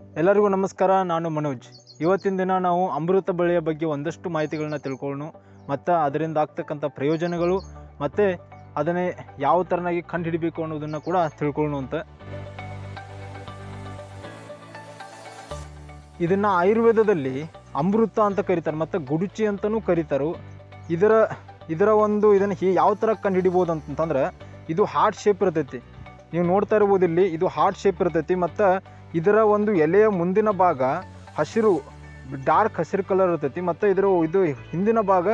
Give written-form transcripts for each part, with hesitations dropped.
ಎಲ್ಲರಿಗೂ ನಮಸ್ಕಾರ. ನಾನು ಮನೋಜ್. ಇವತ್ತಿನ ದಿನ ನಾವು ಅಮೃತ ಬಳ್ಳಿಯ ಬಗ್ಗೆ ಒಂದಷ್ಟು ಮಾಹಿತಿಗಳನ್ನ ತಿಳ್ಕೊಳ್ಳೋಣ ಮತ್ತು ಅದರಿಂದ ಆಗ್ತಕ್ಕಂಥ ಪ್ರಯೋಜನಗಳು ಮತ್ತು ಅದನ್ನೇ ಯಾವ ಥರನಾಗಿ ಕಂಡುಹಿಡಬೇಕು ಅನ್ನೋದನ್ನು ಕೂಡ ತಿಳ್ಕೊಳ್ಳೋಣ ಅಂತ. ಇದನ್ನು ಆಯುರ್ವೇದದಲ್ಲಿ ಅಮೃತ ಅಂತ ಕರೀತಾರೆ ಮತ್ತು ಗುಡುಚಿ ಅಂತಲೂ ಕರೀತಾರೆ. ಇದನ್ನು ಯಾವ ಥರ ಕಂಡುಹಿಡಿಬೋದು ಅಂತಂದ್ರೆ, ಇದು ಹಾರ್ಟ್ ಶೇಪ್ ಇರ್ತೈತಿ. ನೀವು ನೋಡ್ತಾ ಇರ್ಬೋದು ಇಲ್ಲಿ, ಇದು ಹಾರ್ಟ್ ಶೇಪ್ ಇರ್ತೈತಿ ಮತ್ತು ಇದರ ಒಂದು ಎಲೆಯ ಮುಂದಿನ ಭಾಗ ಡಾರ್ಕ್ ಹಸಿರು ಕಲರ್ ಇರ್ತೈತಿ ಮತ್ತು ಇದು ಹಿಂದಿನ ಭಾಗ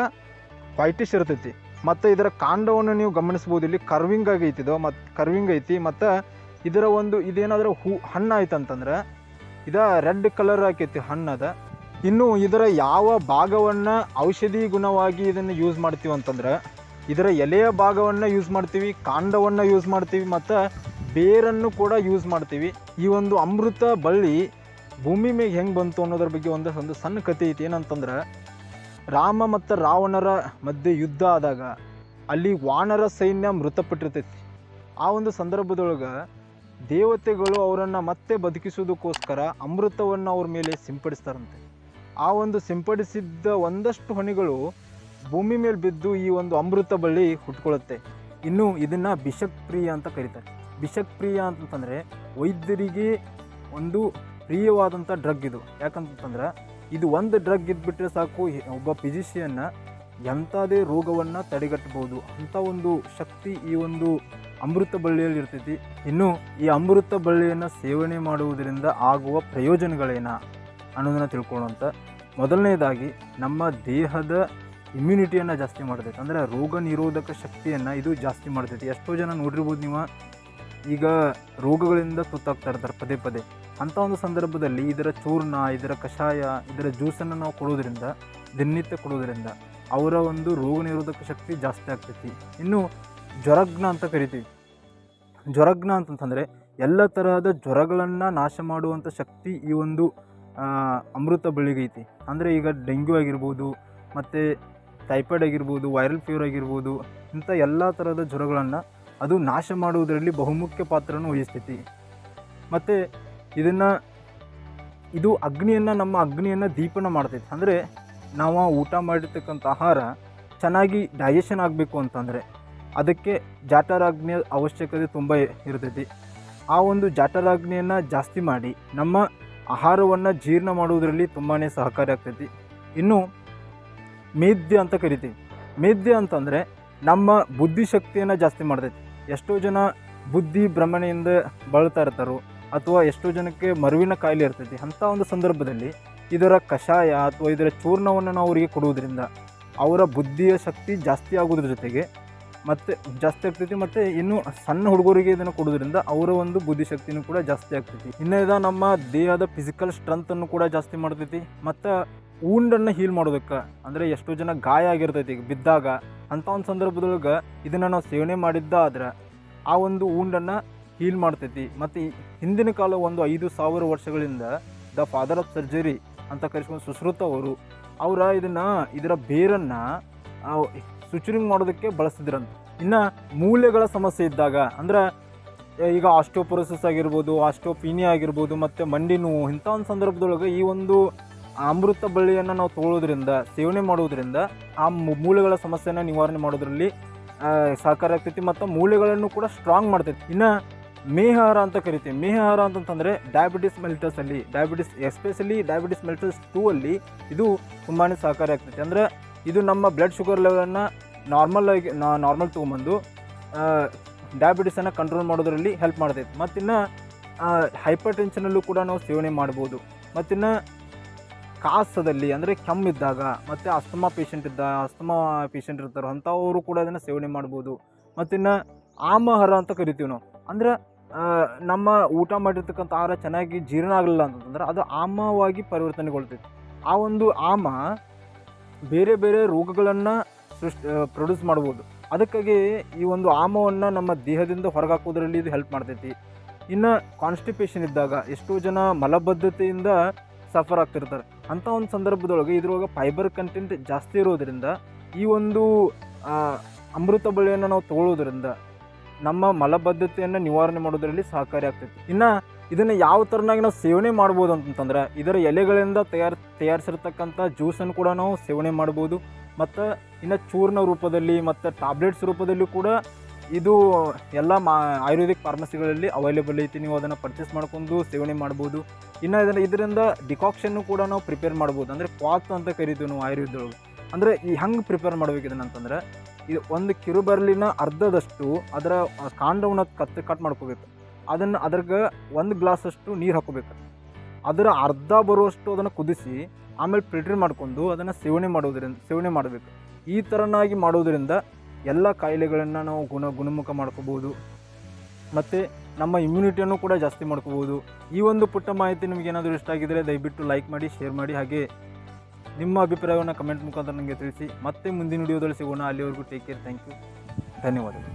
ವೈಟಿಶ್ ಇರ್ತೈತಿ ಮತ್ತು ಇದರ ಕಾಂಡವನ್ನು ನೀವು ಗಮನಿಸ್ಬೋದು. ಇಲ್ಲಿ ಕರ್ವಿಂಗ್ ಐತಿ ಮತ್ತು ಇದೇನಾದರೂ ಹಣ್ಣು ಆಯ್ತು ಅಂತಂದ್ರೆ ರೆಡ್ ಕಲರ್ ಆಕೈತಿ ಹಣ್ಣದ. ಇನ್ನು ಇದರ ಯಾವ ಭಾಗವನ್ನು ಔಷಧಿ ಗುಣವಾಗಿ ಇದನ್ನು ಯೂಸ್ ಮಾಡ್ತೀವಿ ಅಂತಂದ್ರೆ, ಇದರ ಎಲೆಯ ಭಾಗವನ್ನು ಯೂಸ್ ಮಾಡ್ತೀವಿ, ಕಾಂಡವನ್ನು ಯೂಸ್ ಮಾಡ್ತೀವಿ ಮತ್ತು ಬೇರನ್ನು ಕೂಡ ಯೂಸ್ ಮಾಡ್ತೀವಿ. ಈ ಒಂದು ಅಮೃತ ಬಳ್ಳಿ ಭೂಮಿ ಮೇಲೆ ಹೆಂಗೆ ಬಂತು ಅನ್ನೋದ್ರ ಬಗ್ಗೆ ಒಂದು ಸಣ್ಣ ಕಥೆ ಐತಿ. ಏನಂತಂದ್ರೆ, ರಾಮ ಮತ್ತು ರಾವಣರ ಮಧ್ಯೆ ಯುದ್ಧ ಆದಾಗ ಅಲ್ಲಿ ವಾನರ ಸೈನ್ಯ ಮೃತಪಟ್ಟಿರ್ತೈತಿ. ಆ ಒಂದು ಸಂದರ್ಭದೊಳಗೆ ದೇವತೆಗಳು ಅವರನ್ನು ಮತ್ತೆ ಬದುಕಿಸೋದಕ್ಕೋಸ್ಕರ ಅಮೃತವನ್ನು ಅವ್ರ ಮೇಲೆ ಸಿಂಪಡಿಸ್ತಾರಂತೆ. ಆ ಒಂದು ಸಿಂಪಡಿಸಿದ್ದ ಒಂದಷ್ಟು ಹನಿಗಳು ಭೂಮಿ ಮೇಲೆ ಬಿದ್ದು ಈ ಒಂದು ಅಮೃತ ಬಳ್ಳಿ ಹುಟ್ಕೊಳ್ಳುತ್ತೆ. ಇನ್ನು ಇದನ್ನು ಬಿಷಕ್ರಿಯ ಅಂತ ಕರೀತಾರೆ. ಬಿಷಕ್ರಿಯ ಅಂತಂದರೆ ವೈದ್ಯರಿಗೆ ಒಂದು ಪ್ರಿಯವಾದಂಥ ಡ್ರಗ್ ಇದು. ಯಾಕಂತಂದ್ರೆ ಇದು ಒಂದು ಡ್ರಗ್ ಇದ್ಬಿಟ್ರೆ ಸಾಕು, ಒಬ್ಬ ಫಿಸಿಷಿಯನ್ನ ಎಂಥದೇ ರೋಗವನ್ನು ತಡೆಗಟ್ಟಬಹುದು ಅಂಥ ಒಂದು ಶಕ್ತಿ ಈ ಒಂದು ಅಮೃತ ಬಳ್ಳಿಯಲ್ಲಿ ಇರ್ತೈತಿ. ಇನ್ನು ಈ ಅಮೃತ ಬಳ್ಳಿಯನ್ನು ಸೇವನೆ ಮಾಡುವುದರಿಂದ ಆಗುವ ಪ್ರಯೋಜನಗಳೇನ ಅನ್ನೋದನ್ನು ತಿಳ್ಕೊಳ್ಳೋಂಥ. ಮೊದಲನೇದಾಗಿ ನಮ್ಮ ದೇಹದ ಇಮ್ಯುನಿಟಿಯನ್ನು ಜಾಸ್ತಿ ಮಾಡ್ತೈತೆ, ಅಂದರೆ ರೋಗ ನಿರೋಧಕ ಶಕ್ತಿಯನ್ನು ಇದು ಜಾಸ್ತಿ ಮಾಡ್ತೈತಿ. ಎಷ್ಟೋ ಜನ ನೋಡಿರ್ಬೋದು ನೀವು, ಈಗ ರೋಗಗಳಿಂದ ತುತ್ತಾಗ್ತಾ ಇರ್ತಾರೆ ಪದೇ ಪದೇ. ಅಂಥ ಒಂದು ಸಂದರ್ಭದಲ್ಲಿ ಇದರ ಚೂರ್ಣ, ಇದರ ಕಷಾಯ, ಇದರ ಜ್ಯೂಸನ್ನು ನಾವು ಕೊಡೋದ್ರಿಂದ, ದಿನನಿತ್ಯ ಕೊಡೋದ್ರಿಂದ ಅವರ ಒಂದು ರೋಗ ನಿರೋಧಕ ಶಕ್ತಿ ಜಾಸ್ತಿ ಆಗ್ತೈತಿ. ಇನ್ನು ಜ್ವರಜ್ಞ ಅಂತ ಕರಿತೀವಿ. ಜ್ವರಜ್ಞ ಅಂತಂತಂದರೆ ಎಲ್ಲ ತರಹದ ಜ್ವರಗಳನ್ನು ನಾಶ ಮಾಡುವಂಥ ಶಕ್ತಿ ಈ ಒಂದು ಅಮೃತ ಬಳ್ಳಿಗೈತಿ. ಅಂದರೆ ಈಗ ಡೆಂಗ್ಯೂ ಆಗಿರ್ಬೋದು, ಮತ್ತು ಟೈಫಾಯ್ಡ್ ಆಗಿರ್ಬೋದು, ವೈರಲ್ ಫೀವರ್ ಆಗಿರ್ಬೋದು, ಇಂಥ ಎಲ್ಲ ಥರದ ಜ್ವರಗಳನ್ನು ಅದು ನಾಶ ಮಾಡುವುದರಲ್ಲಿ ಬಹುಮುಖ್ಯ ಪಾತ್ರವನ್ನು ವಹಿಸ್ತೈತಿ. ಮತ್ತು ಇದು ನಮ್ಮ ಅಗ್ನಿಯನ್ನು ದೀಪನ ಮಾಡ್ತೈತಿ. ಅಂದರೆ ನಾವು ಊಟ ಮಾಡಿರ್ತಕ್ಕಂಥ ಆಹಾರ ಚೆನ್ನಾಗಿ ಡೈಜೆಷನ್ ಆಗಬೇಕು ಅಂತಂದರೆ ಅದಕ್ಕೆ ಜಾಠರಾಗ್ನಿಯ ಅವಶ್ಯಕತೆ ತುಂಬ ಇರ್ತೈತಿ. ಆ ಒಂದು ಜಾಠರಾಗ್ನಿಯನ್ನು ಜಾಸ್ತಿ ಮಾಡಿ ನಮ್ಮ ಆಹಾರವನ್ನು ಜೀರ್ಣ ಮಾಡುವುದರಲ್ಲಿ ತುಂಬಾ ಸಹಕಾರಿ ಆಗ್ತೈತಿ. ಇನ್ನು ಮೇದ್ಯ ಅಂತ ಕರಿತೀವಿ. ಮೇದ್ಯ ಅಂತಂದರೆ ನಮ್ಮ ಬುದ್ಧಿಶಕ್ತಿಯನ್ನು ಜಾಸ್ತಿ ಮಾಡ್ತೈತಿ. ಎಷ್ಟೋ ಜನ ಬುದ್ಧಿ ಭ್ರಮಣೆಯಿಂದ ಬಳಲ್ತಾ ಇರ್ತಾರೋ, ಅಥವಾ ಎಷ್ಟೋ ಜನಕ್ಕೆ ಮರುವಿನ ಕಾಯಿಲೆ ಇರ್ತೈತಿ. ಅಂಥ ಒಂದು ಸಂದರ್ಭದಲ್ಲಿ ಇದರ ಕಷಾಯ ಅಥವಾ ಇದರ ಚೂರ್ಣವನ್ನು ನಾವು ಅವರಿಗೆ ಕೊಡುವುದರಿಂದ ಅವರ ಬುದ್ಧಿಯ ಶಕ್ತಿ ಜಾಸ್ತಿ ಆಗೋದ್ರ ಜೊತೆಗೆ ಜಾಸ್ತಿ ಆಗ್ತೈತಿ. ಮತ್ತು ಇನ್ನು ಸಣ್ಣ ಹುಡುಗರಿಗೆ ಇದನ್ನು ಕೊಡೋದ್ರಿಂದ ಅವರ ಒಂದು ಬುದ್ಧಿಶಕ್ತಿನೂ ಕೂಡ ಜಾಸ್ತಿ ಆಗ್ತೈತಿ. ಇನ್ನು ನಮ್ಮ ದೇಹದ ಫಿಸಿಕಲ್ ಸ್ಟ್ರೆಂತನ್ನು ಕೂಡ ಜಾಸ್ತಿ ಮಾಡ್ತೈತಿ. ಮತ್ತು ಊಂಡನ್ನು ಹೀಲ್ ಮಾಡೋದಕ್ಕೆ, ಅಂದರೆ ಎಷ್ಟೋ ಜನ ಗಾಯ ಆಗಿರ್ತೈತಿ ಬಿದ್ದಾಗ, ಅಂಥ ಒಂದು ಸಂದರ್ಭದೊಳಗೆ ಇದನ್ನು ನಾವು ಸೇವನೆ ಮಾಡಿದ್ದಾದ್ರೆ ಆ ಒಂದು ಊಂಡನ್ನು ಹೀಲ್ ಮಾಡ್ತೈತಿ. ಮತ್ತು ಹಿಂದಿನ ಕಾಲ 5,000 ವರ್ಷಗಳಿಂದ ದ ಫಾದರ್ ಆಫ್ ಸರ್ಜರಿ ಅಂತ ಕರೆಸ್ಕೊಂಡು ಸುಶ್ರುತ ಅವರ ಇದರ ಬೇರನ್ನು ಸುಚರಿಂಗ್ ಮಾಡೋದಕ್ಕೆ ಬಳಸ್ತಿದ್ರಂತ. ಇನ್ನು ಮೂಳೆಗಳ ಸಮಸ್ಯೆ ಇದ್ದಾಗ, ಅಂದರೆ ಈಗ ಆಸ್ಟಿಯೋಪೊರೋಸಿಸ್ ಆಗಿರ್ಬೋದು, ಆಸ್ಟಿಯೋಪೀನಿಯಾ ಆಗಿರ್ಬೋದು, ಮತ್ತು ಮಂಡಿ ನೋವು, ಇಂಥ ಒಂದು ಸಂದರ್ಭದೊಳಗೆ ಈ ಒಂದು ಅಮೃತ ಬಳ್ಳಿಯನ್ನು ನಾವು ತೊಗೊಳ್ಳೋದ್ರಿಂದ, ಸೇವನೆ ಮಾಡೋದ್ರಿಂದ ಆ ಮೂಳೆಗಳ ಸಮಸ್ಯೆನ ನಿವಾರಣೆ ಮಾಡೋದ್ರಲ್ಲಿ ಸಹಕಾರಿ ಆಗ್ತೈತಿ ಮತ್ತು ಮೂಳೆಗಳನ್ನು ಕೂಡ ಸ್ಟ್ರಾಂಗ್ ಮಾಡ್ತೈತಿ. ಇನ್ನು ಮೇಹಾರ ಅಂತ ಕರಿತೀವಿ. ಮೇಹಾರ ಅಂತಂತಂದರೆ ಡಯಾಬಿಟಿಸ್ ಮೆಲಿಟಸಲ್ಲಿ, ಎಸ್ಪೆಷಲಿ ಡಯಾಬಿಟಿಸ್ ಮೆಲಿಟಸ್ 2 ಅಲ್ಲಿ ಇದು ತುಂಬಾ ಸಹಕಾರಿ ಆಗ್ತೈತಿ. ಅಂದರೆ ಇದು ನಮ್ಮ ಬ್ಲಡ್ ಶುಗರ್ ಲೆವೆಲನ್ನು ನಾರ್ಮಲ್ ತೊಗೊಂಬಂದು ಡಯಾಬಿಟಿಸನ್ನು ಕಂಟ್ರೋಲ್ ಮಾಡೋದ್ರಲ್ಲಿ ಹೆಲ್ಪ್ ಮಾಡ್ತೈತಿ. ಮತ್ತಿನ್ನು ಹೈಪರ್ ಟೆನ್ಷನಲ್ಲೂ ಕೂಡ ನಾವು ಸೇವನೆ ಮಾಡ್ಬೋದು. ಮತ್ತಿನ್ನು ಕಾಸದಲ್ಲಿ, ಅಂದರೆ ಕೆಮ್ಮಿದ್ದಾಗ, ಮತ್ತು ಅಸ್ತಮಾ ಪೇಷಂಟ್ ಇರ್ತಾರೋ ಅಂಥವರು ಕೂಡ ಅದನ್ನು ಸೇವನೆ ಮಾಡ್ಬೋದು. ಮತ್ತಿನ್ನು ಆಮಹಾರ ಅಂತ ಕರಿತೀವಿ ನಾವು. ಅಂದರೆ ನಮ್ಮ ಊಟ ಮಾಡಿರ್ತಕ್ಕಂಥ ಆಹಾರ ಚೆನ್ನಾಗಿ ಜೀರ್ಣ ಆಗಲಿಲ್ಲ ಅಂತಂದ್ರೆ ಅದು ಆಮವಾಗಿ ಪರಿವರ್ತನೆಗೊಳ್ತೈತಿ. ಆ ಒಂದು ಆಮ ಬೇರೆ ಬೇರೆ ರೋಗಗಳನ್ನು ಪ್ರೊಡ್ಯೂಸ್ ಮಾಡ್ಬೋದು. ಅದಕ್ಕಾಗಿ ಈ ಒಂದು ಆಮವನ್ನು ನಮ್ಮ ದೇಹದಿಂದ ಹೊರಗಾಕೋದ್ರಲ್ಲಿ ಇದು ಹೆಲ್ಪ್ ಮಾಡ್ತೈತಿ. ಇನ್ನು ಕಾನ್ಸ್ಟಿಪೇಷನ್ ಇದ್ದಾಗ ಎಷ್ಟೋ ಜನ ಮಲಬದ್ಧತೆಯಿಂದ ಸಫರ್ ಆಗ್ತಿರ್ತಾರೆ. ಅಂಥ ಒಂದು ಸಂದರ್ಭದೊಳಗೆ ಇದ್ರೊಳಗೆ ಫೈಬರ್ ಕಂಟೆಂಟ್ ಜಾಸ್ತಿ ಇರೋದರಿಂದ ಈ ಒಂದು ಅಮೃತ ಬಳ್ಳಿಯನ್ನು ನಾವು ತೊಗೊಳ್ಳೋದ್ರಿಂದ ನಮ್ಮ ಮಲಬದ್ಧತೆಯನ್ನು ನಿವಾರಣೆ ಮಾಡೋದರಲ್ಲಿ ಸಹಕಾರಿ ಆಗ್ತೈತಿ. ಇನ್ನು ಇದನ್ನು ಯಾವ ಥರನಾಗಿ ನಾವು ಸೇವನೆ ಮಾಡ್ಬೋದು ಅಂತಂತಂದ್ರೆ ಇದರ ಎಲೆಗಳಿಂದ ತಯಾರಿಸಿರ್ತಕ್ಕಂಥ ಜ್ಯೂಸನ್ನು ಕೂಡ ನಾವು ಸೇವನೆ ಮಾಡ್ಬೋದು. ಮತ್ತು ಇನ್ನು ಚೂರ್ಣ ರೂಪದಲ್ಲಿ ಮತ್ತು ಟ್ಯಾಬ್ಲೆಟ್ಸ್ ರೂಪದಲ್ಲೂ ಕೂಡ ಇದು ಎಲ್ಲ ಆಯುರ್ವೇದಿಕ್ ಫಾರ್ಮಸಿಗಳಲ್ಲಿ ಅವೈಲೇಬಲ್ ಐತಿ. ನೀವು ಅದನ್ನು ಪರ್ಚೇಸ್ ಮಾಡ್ಕೊಂಡು ಸೇವನೆ ಮಾಡ್ಬೋದು. ಇನ್ನು ಇದರಿಂದ ಡಿಕಾಕ್ಷನ್ನು ಕೂಡ ನಾವು ಪ್ರಿಪೇರ್ ಮಾಡ್ಬೋದು. ಅಂದರೆ ಕ್ವಾತ್ ಅಂತ ಕರಿತೀವಿ ನಾವು ಆಯುರ್ವೇದದೊಳಗೆ. ಅಂದರೆ ಈ ಹೆಂಗೆ ಪ್ರಿಪೇರ್ ಮಾಡ್ಬೇಕು ಇದನ್ನಂತಂದ್ರೆ, ಇದು ಒಂದು ಕಿರುಬೆರಳಿನ ಅರ್ಧದಷ್ಟು ಅದರ ಕಾಂಡವನ್ನು ಕಟ್ ಮಾಡ್ಕೋಬೇಕು. ಅದನ್ನು ಅದ್ರಾಗ 1 ಗ್ಲಾಸಷ್ಟು ನೀರು ಹಾಕೋಬೇಕು. ಅದರ ಅರ್ಧ ಬರುವಷ್ಟು ಅದನ್ನು ಕುದಿಸಿ ಆಮೇಲೆ ಫಿಲ್ಟರ್ ಮಾಡ್ಕೊಂಡು ಅದನ್ನು ಸೇವನೆ ಮಾಡಬೇಕು. ಈ ಥರನಾಗಿ ಮಾಡೋದರಿಂದ ಎಲ್ಲ ಕಾಯಿಲೆಗಳನ್ನು ನಾವು ಗುಣಮುಖ ಮಾಡ್ಕೋಬೋದು ಮತ್ತು ನಮ್ಮ ಇಮ್ಯುನಿಟಿಯನ್ನು ಕೂಡ ಜಾಸ್ತಿ ಮಾಡ್ಕೋಬೋದು. ಈ ಒಂದು ಪುಟ್ಟ ಮಾಹಿತಿ ನಿಮಗೇನಾದರೂ ಇಷ್ಟ ಆಗಿದ್ದರೆ ದಯವಿಟ್ಟು ಲೈಕ್ ಮಾಡಿ, ಶೇರ್ ಮಾಡಿ, ಹಾಗೆ ನಿಮ್ಮ ಅಭಿಪ್ರಾಯವನ್ನು ಕಮೆಂಟ್ ಮುಖಾಂತರ ನನಗೆ ತಿಳಿಸಿ. ಮತ್ತೆ ಮುಂದಿನ ವಿಡಿಯೋದಲ್ಲಿ ಸಿಗೋಣ. ಅಲ್ಲಿವರೆಗೂ ಟೇಕ್ ಕೇರ್. Thank you. ಧನ್ಯವಾದಗಳು.